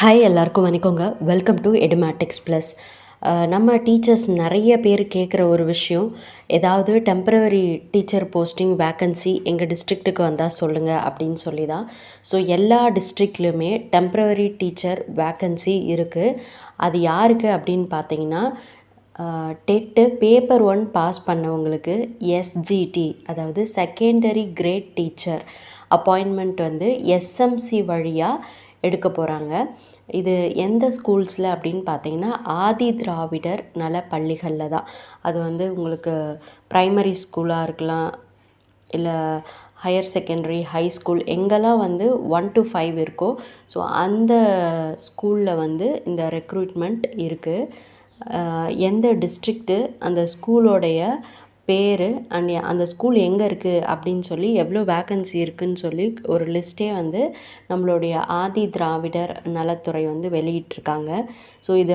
Hi எல்லாருக்கும் வணக்கங்க. Welcome to Edumatics plus. நம்ம டீச்சர்ஸ் நிறைய பேர் கேட்குற ஒரு விஷயம், ஏதாவது டெம்பரவரி டீச்சர் போஸ்டிங் வேக்கன்சி எங்கள் டிஸ்ட்ரிக்ட்டுக்கு வந்தால் சொல்லுங்கள் அப்படின்னு சொல்லி தான். ஸோ எல்லா டிஸ்ட்ரிக்ட்லையுமே டெம்பரவரி டீச்சர் வேக்கன்சி இருக்குது. அது யாருக்கு அப்படின்னு பார்த்தீங்கன்னா, டெட்டு பேப்பர் 1 பாஸ் பண்ணவங்களுக்கு எஸ்ஜிடி, அதாவது செகண்டரி கிரேட் டீச்சர் அப்பாயின்மெண்ட் வந்து எஸ்எம்சி வழியாக எடுக்க போகிறாங்க. இது எந்த ஸ்கூல்ஸில் அப்படின்னு பார்த்தீங்கன்னா, ஆதி திராவிடர் நல பள்ளிகளில் தான். அது வந்து உங்களுக்கு ப்ரைமரி ஸ்கூலாக இருக்கலாம், இல்லை ஹையர் செகண்டரி, ஹை ஸ்கூல் எங்கெல்லாம் வந்து 1 to 5 இருக்கோ, ஸோ அந்த ஸ்கூலில் வந்து இந்த ரெக்ரூட்மெண்ட் இருக்குது. எந்த டிஸ்ட்ரிக்ட்டு, அந்த ஸ்கூலோடைய பேர் அண்ட் அந்த ஸ்கூல் எங்கே இருக்குது அப்படின்னு சொல்லி, எவ்வளோ வேக்கன்சி இருக்குதுன்னு சொல்லி ஒரு லிஸ்ட்டே வந்து நம்மளுடைய ஆதி திராவிடர் நலத்துறை வந்து வெளியிட்டிருக்காங்க. ஸோ இது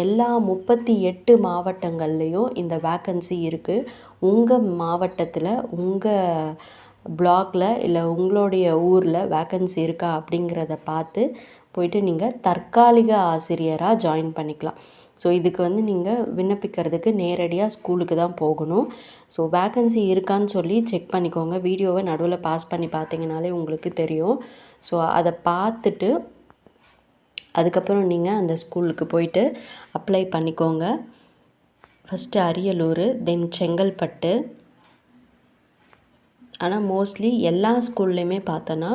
எல்லா 38 மாவட்டங்கள்லேயும் இந்த வேக்கன்சி இருக்குது. உங்கள் மாவட்டத்தில், உங்கள் பிளாக்ல இல்லை உங்களுடைய ஊரில் வேக்கன்சி இருக்கா அப்படிங்கிறத பார்த்து போயிட்டு நீங்கள் தற்காலிக ஆசிரியராக ஜாயின் பண்ணிக்கலாம். ஸோ இதுக்கு வந்து நீங்கள் விண்ணப்பிக்கிறதுக்கு நேரடியாக ஸ்கூலுக்கு தான் போகணும். ஸோ வேக்கன்சி இருக்கான்னு சொல்லி செக் பண்ணிக்கோங்க. வீடியோவை நடுவில் பாஸ் பண்ணி பார்த்தீங்கனாலே உங்களுக்கு தெரியும். ஸோ அதை பார்த்துட்டு அதுக்கப்புறம் நீங்கள் அந்த ஸ்கூலுக்கு போயிட்டு அப்ளை பண்ணிக்கோங்க. ஃபஸ்ட்டு அரியலூர், தென் செங்கல்பட்டு. ஆனால் மோஸ்ட்லி எல்லா ஸ்கூல்லையுமே பார்த்தோன்னா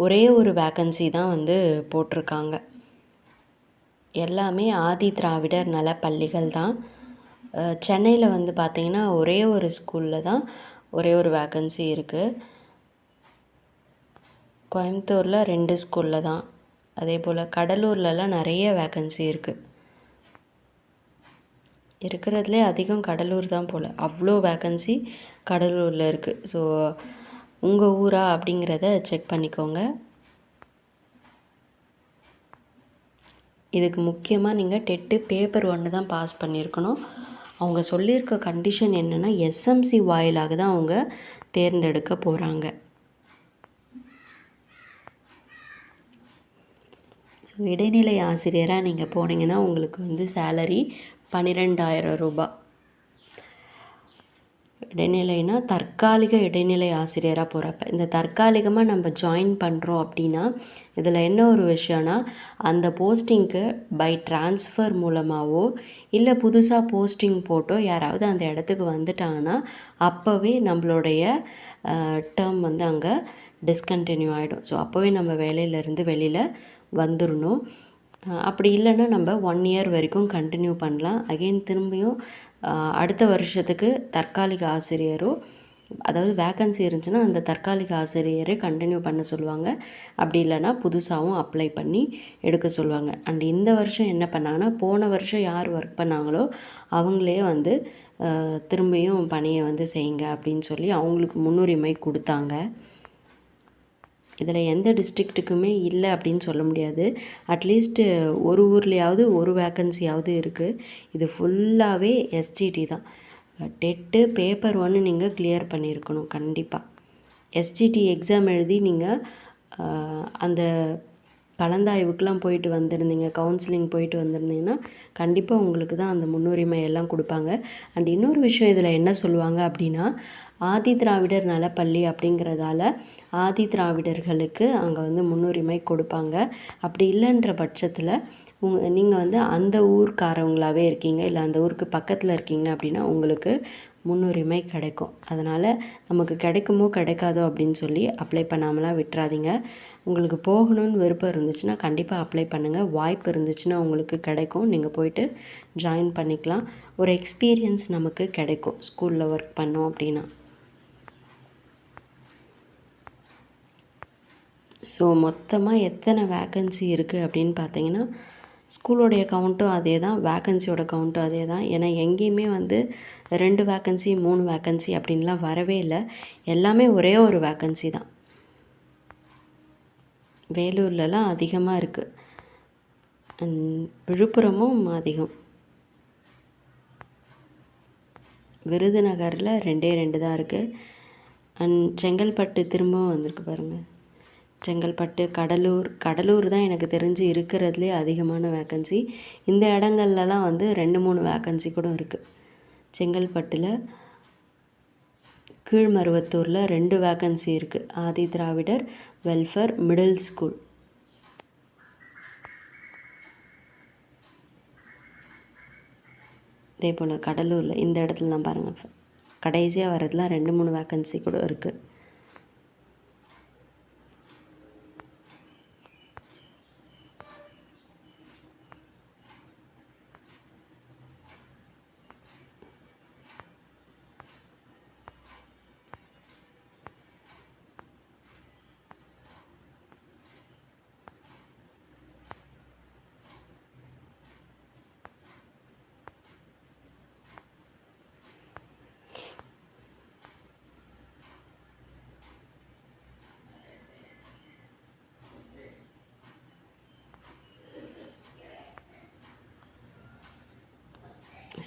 ஒரே ஒரு வேக்கன்சி தான் வந்து போட்டிருக்காங்க. எல்லாமே ஆதி திராவிடர் நல பள்ளிகள் தான். சென்னையில் வந்து பார்த்திங்கன்னா ஒரே ஒரு ஸ்கூலில் தான் ஒரே ஒரு வேக்கன்சி இருக்குது. கோயம்புத்தூரில் 2 ஸ்கூலில் தான். அதே போல் கடலூர்லலாம் நிறைய வேக்கன்சி இருக்குது. இருக்கிறதுலே அதிகம் கடலூர் தான் போல், அவ்வளோ வேக்கன்சி கடலூரில் இருக்குது. ஸோ உங்கள் ஊரா அப்படிங்கிறத செக் பண்ணிக்கோங்க. இதுக்கு முக்கியமாக நீங்கள் டெட்டு பேப்பர் 1 தான் பாஸ் பண்ணியிருக்கணும். அவங்க சொல்லியிருக்க கண்டிஷன் என்னென்னா, எஸ்எம்சி வாயிலாக தான் அவங்க தேர்ந்தெடுக்க போகிறாங்க. ஸோ இடைநிலை ஆசிரியராக நீங்கள் போனீங்கன்னா உங்களுக்கு வந்து சேலரி 12,000 ரூபாய். இடைநிலைனா தற்காலிக இடைநிலை ஆசிரியராக போகிறப்ப, இந்த தற்காலிகமாக நம்ம ஜாயின் பண்ணுறோம் அப்படின்னா, இதில் என்ன ஒரு விஷயம்னா, அந்த போஸ்டிங்க்கு பை ட்ரான்ஸ்ஃபர் மூலமாகவோ இல்லை புதுசாக போஸ்டிங் போட்டோ யாராவது அந்த இடத்துக்கு வந்துட்டாங்கன்னா, அப்போவே நம்மளுடைய டேர்ம் வந்து அங்கே டிஸ்கண்டினியூ ஆகிடும். ஸோ அப்போவே நம்ம வேலையிலேருந்து வெளியில் வந்துடணும். அப்படி இல்லைன்னா நம்ம 1 இயர் வரைக்கும் கண்டினியூ பண்ணலாம். அகெயின் திரும்பியும் அடுத்த வருஷத்துக்கு தற்காலிக ஆசிரியரோ, அதாவது வேக்கன்சி இருந்துச்சுன்னா அந்த தற்காலிக ஆசிரியரே கண்டினியூ பண்ண சொல்லுவாங்க. அப்படி இல்லைன்னா புதுசாகவும் அப்ளை பண்ணி எடுக்க சொல்லுவாங்க. அண்ட் இந்த வருஷம் என்ன பண்ணாங்கன்னா, போன வருஷம் யார் ஒர்க் பண்ணாங்களோ அவங்களே வந்து திரும்பியும் பணியை வந்து செய்யுங்க அப்படின்னு சொல்லி அவங்களுக்கு முன்னுரிமை கொடுத்தாங்க. இதில் எந்த டிஸ்ட்ரிக்ட்டுக்குமே இல்லை அப்படின்னு சொல்ல முடியாது. அட்லீஸ்ட்டு ஒரு ஊர்லேயாவது ஒரு வேக்கன்சியாவது இருக்குது. இது ஃபுல்லாகவே எஸ்ஜிடி தான். டெட்டு பேப்பர் 1 நீங்கள் கிளியர் பண்ணியிருக்கணும் கண்டிப்பாக. எஸ்ஜிடி எக்ஸாம் எழுதி நீங்கள் அந்த கலந்தாய்வுக்கெலாம் போயிட்டு வந்திருந்தீங்க, கவுன்சிலிங் போயிட்டு வந்திருந்தீங்கன்னா கண்டிப்பாக உங்களுக்கு தான் அந்த முன்னுரிமை எல்லாம் கொடுப்பாங்க. அண்ட் இன்னொரு விஷயம் இதில் என்ன சொல்லுவாங்க அப்படின்னா, ஆதி திராவிடர் நலப்பள்ளி அப்படிங்கிறதால ஆதி திராவிடர்களுக்கு அங்கே வந்து முன்னுரிமை கொடுப்பாங்க. அப்படி இல்லைன்ற பட்சத்தில் நீங்கள் வந்து அந்த ஊர்க்காரவங்களாகவே இருக்கீங்க, இல்லை அந்த ஊருக்கு பக்கத்தில் இருக்கீங்க அப்படின்னா உங்களுக்கு முன்னுரிமை கிடைக்கும். அதனால் நமக்கு கிடைக்குமோ கிடைக்காதோ அப்படின்னு சொல்லி அப்ளை பண்ணாமலாம் விட்டுறாதீங்க. உங்களுக்கு போகணும்னு விருப்பம் இருந்துச்சுன்னா கண்டிப்பாக அப்ளை பண்ணுங்கள். வாய்ப்பு இருந்துச்சுன்னா உங்களுக்கு கிடைக்கும். நீங்கள் போயிட்டு ஜாயின் பண்ணிக்கலாம். ஒரு எக்ஸ்பீரியன்ஸ் நமக்கு கிடைக்கும் ஸ்கூலில் ஒர்க் பண்ணோம் அப்படின்னா. ஸோ மொத்தமாக எத்தனை வேக்கன்சி இருக்குது அப்படின்னு பார்த்தீங்கன்னா, ஸ்கூலோடைய கவுண்ட்டும் அதே தான், வேக்கன்சியோட கவுண்ட்டும் அதே தான். ஏன்னா எங்கேயுமே வந்து 2 வேக்கன்சி 3 வேக்கன்சி அப்படின்லாம் வரவே இல்லை. எல்லாமே ஒரே ஒரு வேக்கன்சி தான். வேலூர்லலாம் அதிகமாக இருக்குது, விழுப்புரமும் அதிகம். விருதுநகரில் 2 தான் இருக்குது. அண்ட் செங்கல்பட்டு திரும்பவும் வந்திருக்கு பாருங்கள். செங்கல்பட்டு, கடலூர் தான் எனக்கு தெரிஞ்சு இருக்கிறதுலே அதிகமான வேக்கன்சி. இந்த இடங்கள்லலாம் வந்து 2, 3 வேக்கன்சி கூட இருக்குது. செங்கல்பட்டில் கீழ்மருவத்தூரில் 2 வேக்கன்சி இருக்குது. Adi Dravidar welfare middle school. இதே போல் கடலூரில் இந்த இடத்துலலாம் பாருங்கள், கடைசியாக வரதுலாம் 2, 3 வேக்கன்சி கூட இருக்குது.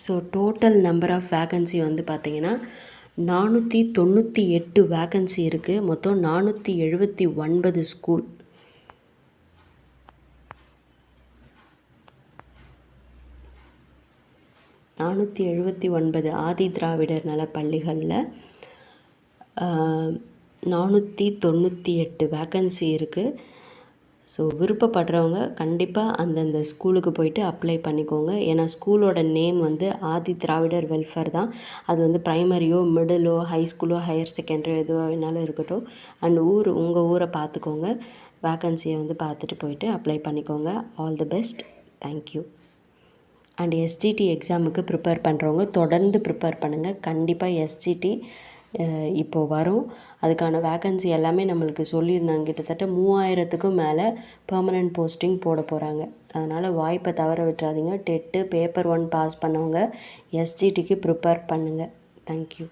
So total number of vacancy வந்து பார்த்திங்கன்னா 498 வேக்கன்சி இருக்குது. மொத்தம் 479 ஸ்கூல். ஆதி திராவிடர் நல பள்ளிகளில் 498 வேக்கன்சி இருக்குது. ஸோ விருப்பப்படுறவங்க கண்டிப்பாக அந்தந்த ஸ்கூலுக்கு போயிட்டு அப்ளை பண்ணிக்கோங்க. ஏன்னா ஸ்கூலோட நேம் வந்து ஆதி திராவிடர் வெல்ஃபேர் தான். அது வந்து ப்ரைமரியோ, மிடிலோ, ஹை ஸ்கூலோ, ஹையர் செகண்டரியோ எதுவாக வேணாலும் இருக்கட்டும். அண்ட் உங்கள் ஊரை பார்த்துக்கோங்க. வேக்கன்சியை வந்து பார்த்துட்டு போயிட்டு அப்ளை பண்ணிக்கோங்க. All the best. Thank you. And SGT எக்ஸாமுக்கு ப்ரிப்பேர் பண்ணுறவங்க தொடர்ந்து ப்ரிப்பேர் பண்ணுங்கள். கண்டிப்பாக எஸ்ஜிடி இப்போது வரும். அதுக்கான வேக்கன்சி எல்லாமே நம்மளுக்கு சொல்லியிருந்தாங்க. கிட்டத்தட்ட 3000க்கும் மேலே பெர்மனெண்ட் போஸ்டிங் போட போகிறாங்க. அதனால் வாய்ப்பை தவற விட்டுறாதீங்க. டெட்டு பேப்பர் 1 பாஸ் பண்ணவங்க எஸ்ஜிடிக்கு ப்ரிப்பேர் பண்ணுங்கள். தேங்க்யூ.